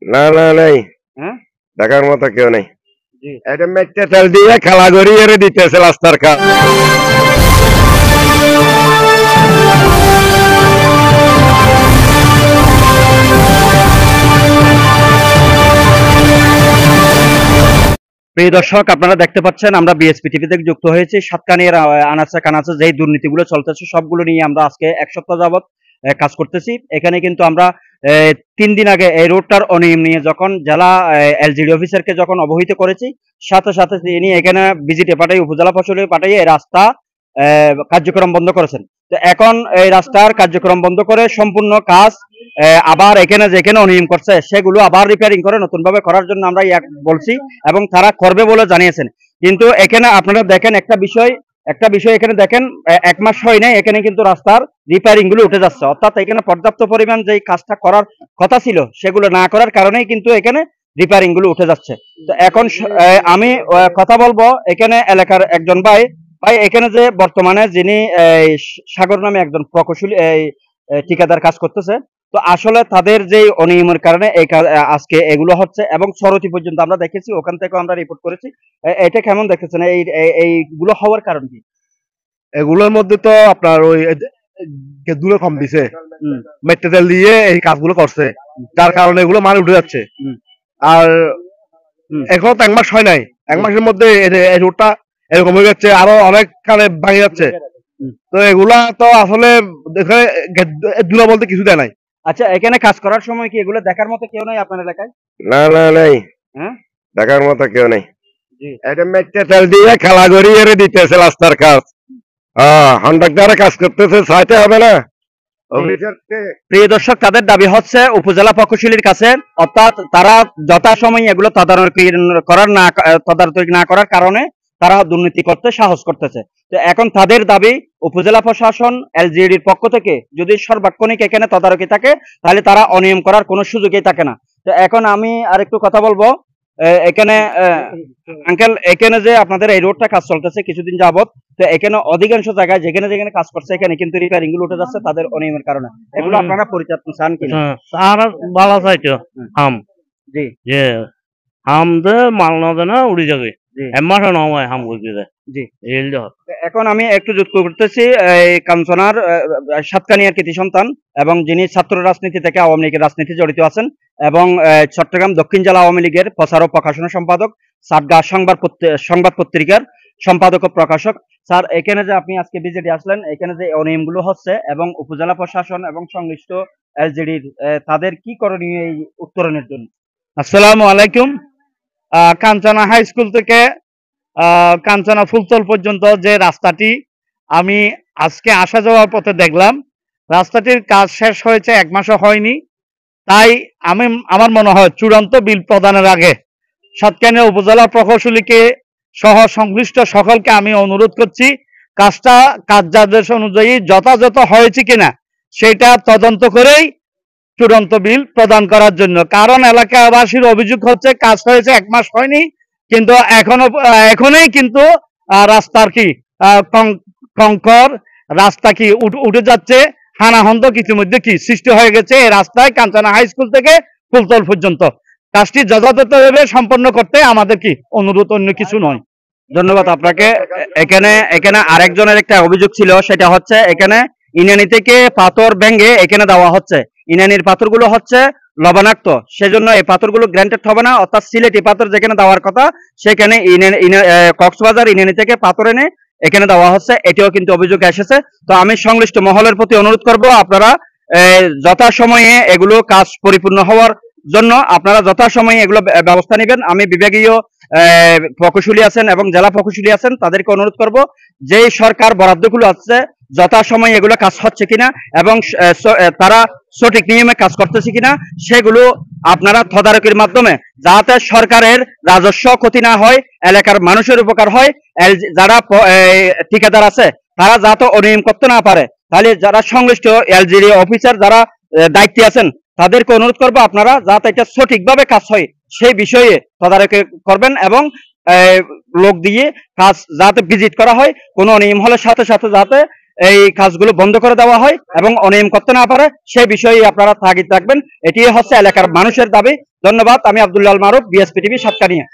না না নাই, হ্যাঁ দেখার মতো কেউ নেই। জি এটা মেট্টে তেল দিয়ে খেলা করিয়ে দিতেছে রাস্তার কাজ। প্রিয় দর্শক, আপনারা দেখতে পাচ্ছেন আমরা বিএসপি টিভি থেকে যুক্ত হয়েছি। সাতকানিয়ার আনাচে কানাচে যেই দুর্নীতিগুলো চলতেছে সবগুলো নিয়ে আমরা আজকে এক সপ্তাহ যাবত কাজ করতেছি। এখানে কিন্তু আমরা 3 দিন আগে এই রোডটার অনিয়ম নিয়ে যখন জেলা এলজিডি অফিসারকে যখন অবহিত করেছি, সাথে সাথে তিনি এখানে ভিজিটে পাঠাই, উপজেলা প্রশাসনে পাঠিয়ে এই রাস্তা কার্যক্রম বন্ধ করেছেন। তো এখন এই রাস্তার কার্যক্রম বন্ধ করে সম্পূর্ণ কাজ আবার এখানে যেখানে অনিয়ম করছে সেগুলো আবার রিপেয়ারিং করে নতুন ভাবে করার জন্য আমরা বলছি এবং তারা করবে বলে জানিয়েছেন। কিন্তু এখানে আপনারা দেখেন একটা বিষয় এখানে দেখেন, 1 মাস হয় নাই এখানে কিন্তু রাস্তার রিপেয়ারিং গুলো উঠে যাচ্ছে, অর্থাৎ এখানে পর্যাপ্ত পরিমাণ যে কাজটা করার কথা ছিল সেগুলো না করার কারণেই কিন্তু এখানে রিপেয়ারিং গুলো উঠে যাচ্ছে। তো এখন আমি কথা বলবো এখানে এলাকার একজন ভাই এখানে যে বর্তমানে যিনি সাগর নামে একজন প্রকৌশলী ঠিকাদার কাজ করতেছে, তো আসলে তাদের যে অনিয়মের কারণে আজকে এগুলো হচ্ছে এবং সরতি পর্যন্ত আমরা দেখেছি, ওখান থেকে আমরা রিপোর্ট করেছি। এটা কেমন দেখেছেন এইগুলো হওয়ার কারণ কি? এগুলোর মধ্যে তো আপনার ওই দূরে কম দিছে, মেট্রো তেল দিয়ে এই কাজগুলো করছে, যার কারণে এগুলো মাল উঠে যাচ্ছে। আর এখন তো 1 মাস হয় নাই, 1 মাসের মধ্যে এই রোডটা এরকম হয়ে যাচ্ছে, আরো অনেক কানে ভাঙে যাচ্ছে। তো এগুলা তো আসলে দূরে বলতে কিছু দেয় নাই। আচ্ছা, এখানে কাজ করার সময় কি এগুলো দেখার মতো কেউ নাই আপনার এলাকায়? না না নাই, হ্যাঁ দেখার মতো কেউ নেই। জি এটা মেট্রো তেল দিয়ে খেলা করিয়ে দিতেছে রাস্তার কাজ। কন্ট্রাক্টর কাজ করতেছে, চাইতে হবে না। প্রিয় দর্শক, তাদের দাবি হচ্ছে উপজেলা প্রকৌশলীর কাছে, অর্থাৎ তারা যথাসময়ে এগুলো তদারকি না করার কারণে তারা দুর্নীতি করতে সাহস করতেছে। তো এখন তাদের দাবি উপজেলা প্রশাসন এলজিইডির পক্ষ থেকে যদি সর্বাক্ষণিক এখানে তদারকি থাকে তাহলে তারা অনিয়ম করার কোনো সুযোগই থাকে না। তো এখন আমি আরেকটু কথা বলবো এখানে আঙ্কেল, এখানে যে আপনাদের এই রোডটা কাজ চলতেছে কিছুদিন যাবত, তো এখানে অধিকাংশ জায়গায় যেখানে যেখানে কাজ করছে এখানে কিন্তু রিপেয়ারিং গুলো উঠে যাচ্ছে তাদের অনিয়মের কারণে। এগুলো আপনারা পরিচালনা চান কিনা? আর ভালো চাইতো হাম জি যে হাম দে মাল না দেনা উড়ি যাবে জি এমাস নয় হাম করতে দেয় জি। এল দেহ এখন আমি একটু যুক্ত করতেছি এই কাঞ্চনার সাতকানিয়ার কৃতি সন্তান এবং যিনি ছাত্র রাজনীতি থেকে আওয়ামী লীগের রাজনীতি জড়িত আছেন এবং চট্টগ্রাম দক্ষিণ জেলা আওয়ামী লীগের প্রচার ও প্রকাশনা সম্পাদক, সাতগা সংবাদ পত্রিকার সম্পাদক ও প্রকাশক। স্যার, এখানে যে আপনি আজকে বিজেডি আসলেন, এখানে যে অনিয়মগুলো হচ্ছে এবং উপজেলা প্রশাসন এবং সংশ্লিষ্ট এলজিডির তাদের কি করণীয় এই উত্তরণের জন্য? আসসালামু আলাইকুম। কাঞ্চনা হাই স্কুল থেকে কাঞ্চনা ফুলতল পর্যন্ত যে রাস্তাটি আমি আজকে আসা যাওয়ার পথে দেখলাম, রাস্তাটির কাজ শেষ হয়েছে 1 মাসও হয়নি। তাই আমার মনে হয় চূড়ান্ত বিল প্রদানের আগে সাতকানিয়া উপজেলা প্রকৌশলীকে সহ সংশ্লিষ্ট সকলকে আমি অনুরোধ করছি কাজটা কার্যাদেশ অনুযায়ী যথাযথ হয়েছে কিনা সেটা তদন্ত করেই চূড়ান্ত বিল প্রদান করার জন্য। কারণ এলাকাবাসীর অভিযোগ হচ্ছে কাজ হয়েছে 1 মাস হয়নি, কিন্তু এখনই কিন্তু রাস্তার কি কংকর রাস্তা কি উঠে যাচ্ছে, হানাহন্দ ইতিমধ্যে কি সৃষ্টি হয়ে গেছে এই রাস্তায় কাঞ্চনা হাই স্কুল থেকে ফুলতল পর্যন্ত। কাজটি যথাযথভাবে সম্পন্ন করতে আমাদের কি অনুরোধ, অন্য কিছু নয়। ধন্যবাদ আপনাকে। এখানে আরেকজনের একটা অভিযোগ ছিল, সেটা হচ্ছে এখানে ইনানি থেকে পাথর ভেঙে এখানে দেওয়া হচ্ছে। ইনানির পাথরগুলো হচ্ছে লবণাক্ত, সেজন্য এই পাথরগুলো গ্রান্টেড হবে না, অর্থাৎ সিলেটি পাথর যেখানে দেওয়ার কথা সেখানে কক্সবাজার ইনানি থেকে পাথর এনে এখানে দেওয়া হচ্ছে, এটিও কিন্তু অভিযোগ এসেছে। তো আমি সংশ্লিষ্ট মহলের প্রতি অনুরোধ করব আপনারা যথাসময়ে এগুলো কাজ পরিপূর্ণ হওয়ার জন্য আপনারা যথাসময়ে এগুলো ব্যবস্থা নেবেন। আমি বিভাগীয় প্রকৌশলী আছেন এবং জেলা প্রকৌশলী আছেন তাদেরকে অনুরোধ করব যে সরকার বরাদ্দগুলো আছে যথাসময়ে এগুলো কাজ হচ্ছে কিনা এবং তারা সঠিক নিয়মে কাজ করতেছে কিনা সেগুলো আপনারা তদারকির মাধ্যমে, যাতে সরকারের রাজস্ব ক্ষতি না হয়, এলাকার মানুষের উপকার হয়, যারা ঠিকাদার আছে তারা যাতে অনিয়ম করতে না পারে, তাহলে যারা সংশ্লিষ্ট এলজিডি অফিসার যারা দায়িত্বে আছেন তাদেরকে অনুরোধ করবো আপনারা যাতে এটা সঠিকভাবে কাজ হয় সেই বিষয়ে তদারকি করবেন এবং লোক দিয়ে কাজ যাতে ভিজিট করা হয়, কোনো অনিয়ম হলে সাথে সাথে যাতে এই কাজগুলো বন্ধ করে দেওয়া হয় এবং অনিয়ম করতে না পারে সেই বিষয়ে আপনারা তাগিদ রাখবেন। এটি হচ্ছে এলাকার মানুষের দাবি। ধন্যবাদ। আমি আব্দুল্লাহ আল মারুফ, বিএসপি টিভি, সাতকানিয়া।